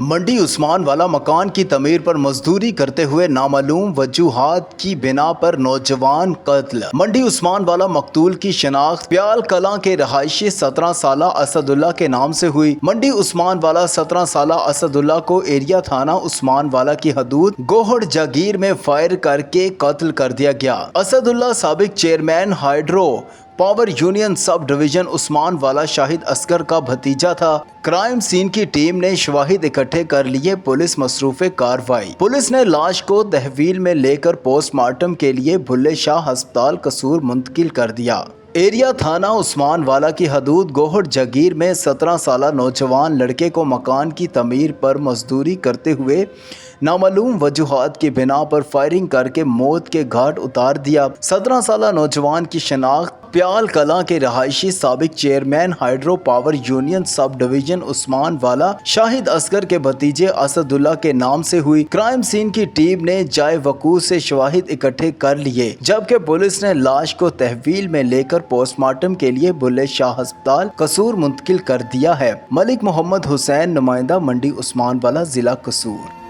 मंडी उस्मान वाला मकान की तमीर पर मजदूरी करते हुए नामालूम वजूहात की बिना पर नौजवान कत्ल। मंडी उस्मान वाला मकतूल की शनाख्त प्याल कलां के रहायशी 17 साला असदुल्ला के नाम से हुई। मंडी उस्मान वाला 17 साला असदुल्ला को एरिया थाना उस्मान वाला की हदूद गोहड़ जागीर में फायर करके कत्ल कर दिया गया। असदुल्ला साबिक chairman hydro power union sub division Usman वाला शाहिद असगर का भतीजा था। क्राइम सीन की टीम ने शवाहिद इकट्ठे कर लिए, पुलिस मसरूफे कार्रवाई। पुलिस ने लाश को तहवील में लेकर पोस्टमार्टम के लिए भुल्ले शाह अस्पताल कसूर मुंतकिल कर दिया। एरिया थाना उस्मान वाला की हदूद गोहड़ जागीर में 17 साला नौजवान लड़के को मकान की तमीर पर मजदूरी करते हुए नामालूम वजूहात की बिना पर फायरिंग करके मौत के घाट उतार दिया। 17 साला नौजवान की शनाख्त प्याल कलां के रहायशी साबिक chairman hydro power union sub division Usman वाला शाहिद असगर के भतीजे असदुल्ला के नाम से हुई। क्राइम सीन की टीम ने जाए वकूअ से शवाहिद इकट्ठे कर लिए, जबकि पुलिस ने लाश को तहवील में लेकर पोस्टमार्टम के लिए भुल्ले शाह अस्पताल कसूर मुंतकिल कर दिया है। मलिक मोहम्मद हुसैन, नुमाइंदा मंडी उस्मान वाला, जिला कसूर।